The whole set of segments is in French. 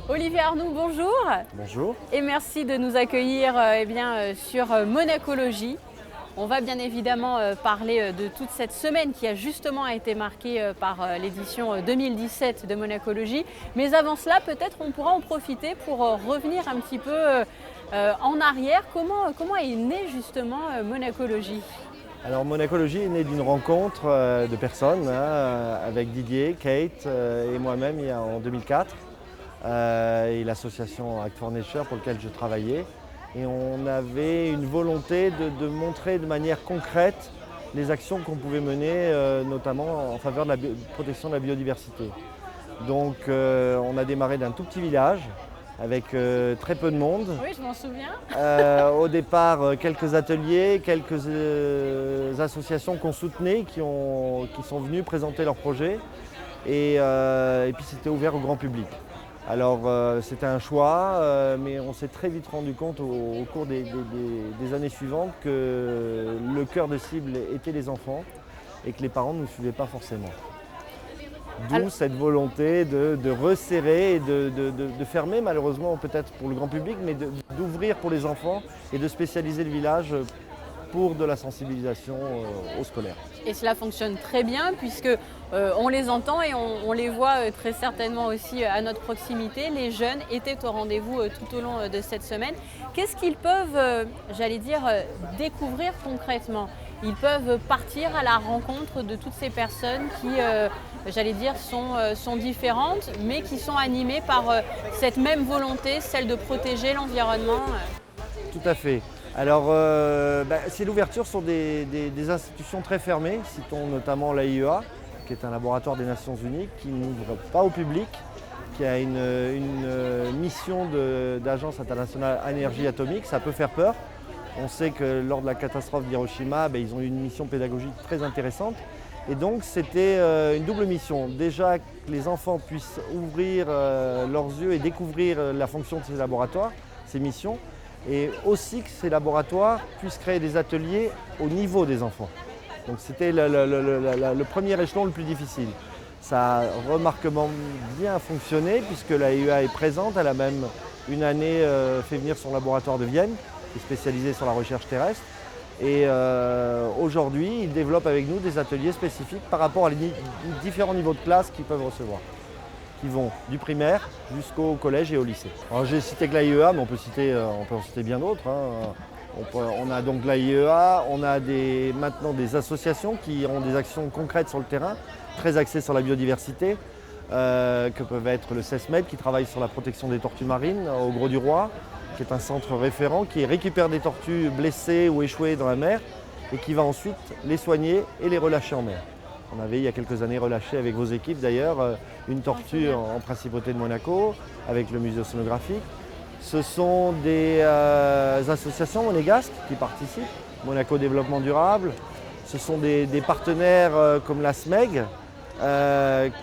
Olivier Arnoux, bonjour. Bonjour. Et merci de nous accueillir sur Monacologie. On va bien évidemment parler de toute cette semaine qui a justement été marquée par l'édition 2017 de Monacologie. Mais avant cela, peut-être on pourra en profiter pour revenir un petit peu en arrière. Comment est née justement Monacologie ? Alors Monacologie est née d'une rencontre de personnes avec Didier, Kate et moi-même en 2004 et l'association Act for Nature pour laquelle je travaillais. Et on avait une volonté de montrer de manière concrète les actions qu'on pouvait mener, notamment en faveur de la protection de la biodiversité. Donc on a démarré d'un tout petit village avec très peu de monde. Oui, je m'en souviens. Au départ, quelques ateliers, quelques associations qu'on soutenait qui sont venues présenter leurs projets. Et puis c'était ouvert au grand public. Alors c'était un choix, mais on s'est très vite rendu compte au cours des années suivantes que le cœur de cible était les enfants et que les parents ne nous suivaient pas forcément. D'où cette volonté de resserrer et de fermer, malheureusement peut-être pour le grand public, mais d'ouvrir pour les enfants et de spécialiser le village pour de la sensibilisation aux scolaires. Et cela fonctionne très bien puisque on les entend et on les voit très certainement aussi à notre proximité. Les jeunes étaient au rendez-vous tout au long de cette semaine. Qu'est-ce qu'ils peuvent, découvrir concrètement ? Ils peuvent partir à la rencontre de toutes ces personnes qui, sont différentes, mais qui sont animées par cette même volonté, celle de protéger l'environnement. Tout à fait. Alors, c'est l'ouverture sur des institutions très fermées, citons notamment l'AIEA, qui est un laboratoire des Nations Unies, qui n'ouvre pas au public, qui a une mission d'agence internationale énergie atomique. Ça peut faire peur. On sait que lors de la catastrophe d'Hiroshima, ils ont eu une mission pédagogique très intéressante. Et donc c'était une double mission. Déjà que les enfants puissent ouvrir leurs yeux et découvrir la fonction de ces laboratoires, ces missions, et aussi que ces laboratoires puissent créer des ateliers au niveau des enfants. Donc c'était le premier échelon le plus difficile. Ça a remarquablement bien fonctionné puisque l'AIEA est présente. Elle a même une année fait venir son laboratoire de Vienne, qui est spécialisé sur la recherche terrestre. Et aujourd'hui, ils développent avec nous des ateliers spécifiques par rapport à les différents niveaux de classe qu'ils peuvent recevoir, qui vont du primaire jusqu'au collège et au lycée. Alors j'ai cité que l'AIEA, mais on peut en citer bien d'autres. On a donc l'AIEA, on a maintenant des associations qui ont des actions concrètes sur le terrain, très axées sur la biodiversité, que peuvent être le CESMED qui travaille sur la protection des tortues marines au Grau du Roi, qui est un centre référent qui récupère des tortues blessées ou échouées dans la mer et qui va ensuite les soigner et les relâcher en mer. On avait il y a quelques années relâché avec vos équipes d'ailleurs une tortue en principauté de Monaco avec le musée océanographique. Ce sont des associations monégasques qui participent, Monaco Développement Durable. Ce sont des partenaires comme la SMEG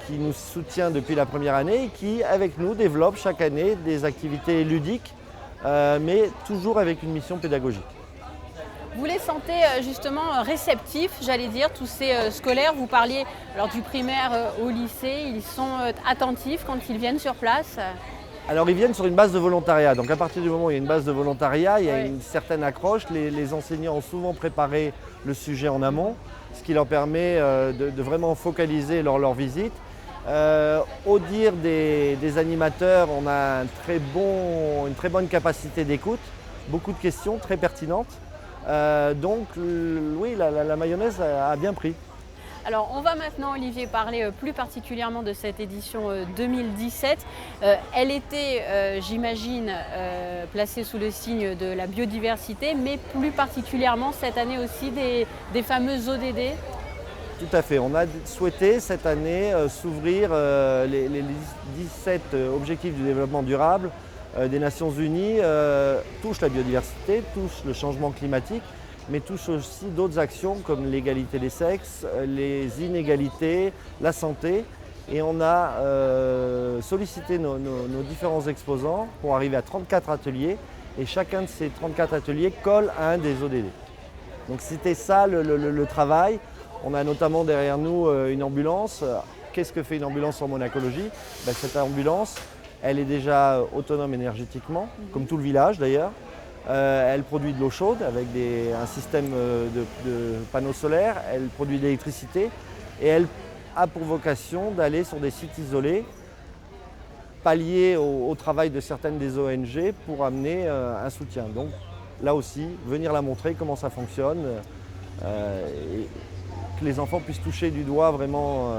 qui nous soutient depuis la première année et qui, avec nous, développe chaque année des activités ludiques, mais toujours avec une mission pédagogique. Vous les sentez justement réceptifs, tous ces scolaires. Vous parliez alors du primaire au lycée, ils sont attentifs quand ils viennent sur place. Alors ils viennent sur une base de volontariat, donc à partir du moment où il y a une base de volontariat, il y a une certaine accroche. Les enseignants ont souvent préparé le sujet en amont, ce qui leur permet de vraiment focaliser leur visite. Au dire des animateurs, on a une très bonne capacité d'écoute, beaucoup de questions très pertinentes. Donc oui, la mayonnaise a bien pris. Alors on va maintenant, Olivier, parler plus particulièrement de cette édition 2017. Elle était, j'imagine, placée sous le signe de la biodiversité, mais plus particulièrement cette année aussi des fameux ODD. Tout à fait. On a souhaité cette année s'ouvrir les 17 objectifs du développement durable des Nations Unies, touchent la biodiversité, touchent le changement climatique, mais touchent aussi d'autres actions comme l'égalité des sexes, les inégalités, la santé. Et on a sollicité nos différents exposants pour arriver à 34 ateliers et chacun de ces 34 ateliers colle à un des ODD. Donc c'était ça le travail. On a notamment derrière nous une ambulance. Qu'est-ce que fait une ambulance en monacologie ? Cette ambulance, Elle est déjà autonome énergétiquement, comme tout le village d'ailleurs. Elle produit de l'eau chaude avec un système de panneaux solaires. Elle produit de l'électricité et elle a pour vocation d'aller sur des sites isolés, pallier au travail de certaines des ONG pour amener un soutien. Donc là aussi, venir la montrer comment ça fonctionne et que les enfants puissent toucher du doigt vraiment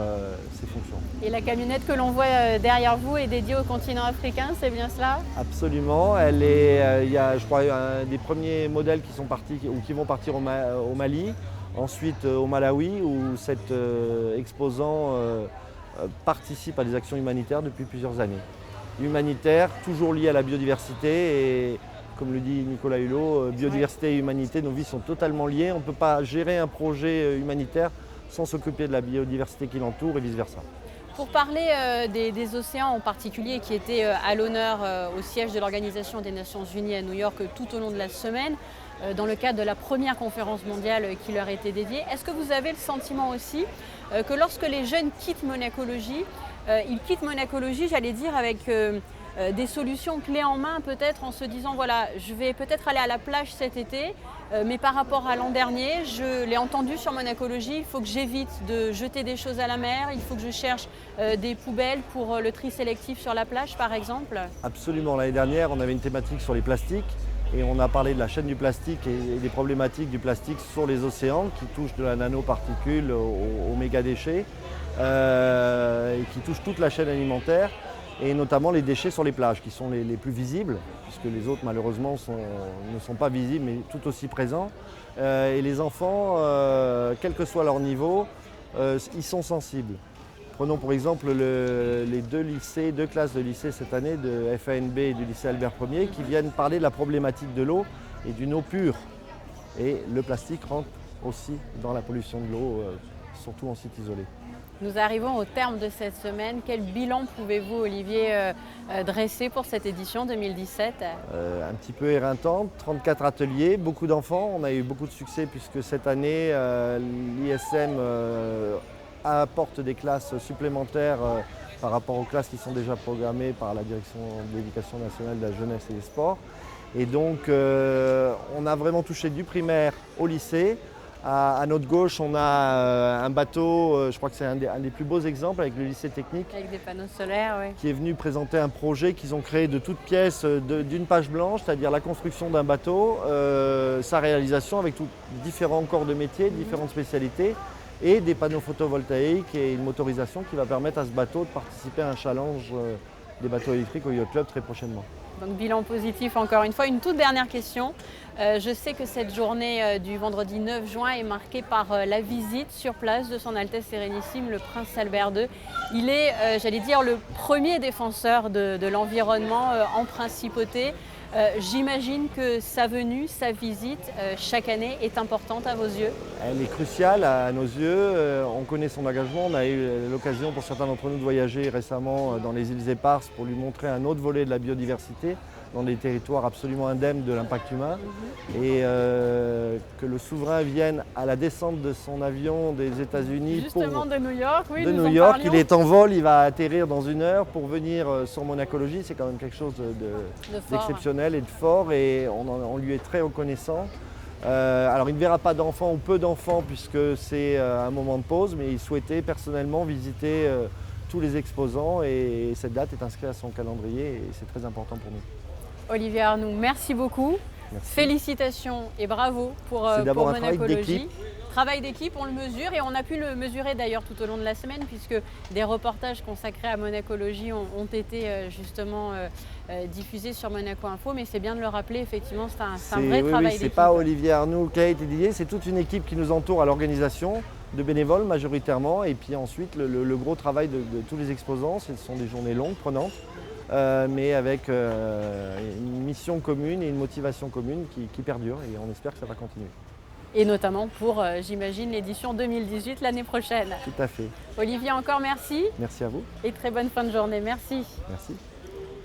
ces fonctions. Et la camionnette que l'on voit derrière vous est dédiée au continent africain, c'est bien cela? Absolument. Il y a, je crois, des premiers modèles qui sont partis ou qui vont partir au Mali, ensuite au Malawi, où cet exposant participe à des actions humanitaires depuis plusieurs années. Humanitaires, toujours liées à la biodiversité et comme le dit Nicolas Hulot, biodiversité et humanité, nos vies sont totalement liées. On ne peut pas gérer un projet humanitaire sans s'occuper de la biodiversité qui l'entoure et vice-versa. Pour parler des océans en particulier qui étaient à l'honneur au siège de l'Organisation des Nations Unies à New York tout au long de la semaine, dans le cadre de la première conférence mondiale qui leur était dédiée, est-ce que vous avez le sentiment aussi que lorsque les jeunes quittent Monacologie, ils quittent Monacologie, j'allais dire, avec des solutions clés en main peut-être en se disant voilà, je vais peut-être aller à la plage cet été, mais par rapport à l'an dernier, je l'ai entendu sur Monacologie, il faut que j'évite de jeter des choses à la mer, il faut que je cherche des poubelles pour le tri sélectif sur la plage par exemple? Absolument, l'année dernière on avait une thématique sur les plastiques et on a parlé de la chaîne du plastique et des problématiques du plastique sur les océans qui touchent de la nanoparticule aux méga déchets et qui touchent toute la chaîne alimentaire. Et notamment les déchets sur les plages qui sont les plus visibles, puisque les autres malheureusement ne sont pas visibles mais tout aussi présents. Et les enfants, quel que soit leur niveau, ils sont sensibles. Prenons pour exemple les deux classes de lycée cette année, de FANB et du lycée Albert Ier, qui viennent parler de la problématique de l'eau et d'une eau pure. Et le plastique rentre aussi dans la pollution de l'eau, surtout en site isolé. Nous arrivons au terme de cette semaine. Quel bilan pouvez-vous, Olivier, dresser pour cette édition 2017 ? Un petit peu éreintante, 34 ateliers, beaucoup d'enfants. On a eu beaucoup de succès puisque cette année, l'ISM apporte des classes supplémentaires par rapport aux classes qui sont déjà programmées par la Direction de l'Éducation nationale de la jeunesse et des sports. Et donc, on a vraiment touché du primaire au lycée. À notre gauche, on a un bateau, je crois que c'est un des plus beaux exemples avec le lycée technique. Avec des panneaux solaires, oui. Qui est venu présenter un projet qu'ils ont créé de toutes pièces d'une page blanche, c'est-à-dire la construction d'un bateau, sa réalisation avec différents corps de métier, différentes spécialités et des panneaux photovoltaïques et une motorisation qui va permettre à ce bateau de participer à un challenge des bateaux électriques au Yacht Club très prochainement. Donc bilan positif encore une fois. Une toute dernière question. Je sais que cette journée du vendredi 9 juin est marquée par la visite sur place de son Altesse Sérénissime, le Prince Albert II. Il est, j'allais dire, le premier défenseur de l'environnement en principauté. J'imagine que sa venue, sa visite, chaque année est importante à vos yeux. Elle est cruciale à nos yeux. On connaît son engagement. On a eu l'occasion pour certains d'entre nous de voyager récemment dans les îles Éparses pour lui montrer un autre volet de la biodiversité dans des territoires absolument indemnes de l'impact humain. Et que le souverain vienne à la descente de son avion des États-Unis. Justement de New York, oui. De New York, il est en vol, il va atterrir dans 1 heure pour venir sur Monacologie. C'est quand même quelque chose d'exceptionnel et de fort et on lui est très reconnaissant. Alors il ne verra pas d'enfants ou peu d'enfants puisque c'est un moment de pause, mais il souhaitait personnellement visiter tous les exposants et cette date est inscrite à son calendrier et c'est très important pour nous. Olivier Arnoux, merci beaucoup. Merci. Félicitations et bravo pour Monacologie. Travail d'équipe, on le mesure et on a pu le mesurer d'ailleurs tout au long de la semaine puisque des reportages consacrés à Monacologie ont été justement diffusés sur Monaco Info, mais c'est bien de le rappeler, effectivement, c'est un vrai travail d'équipe. C'est pas Olivier Arnoux, Kate et Didier, c'est toute une équipe qui nous entoure à l'organisation, de bénévoles majoritairement, et puis ensuite le gros travail de tous les exposants, ce sont des journées longues, prenantes, mais avec une mission commune et une motivation commune qui perdure et on espère que ça va continuer. Et notamment pour, j'imagine, l'édition 2018 l'année prochaine. Tout à fait. Olivier, encore merci. Merci à vous. Et très bonne fin de journée. Merci. Merci.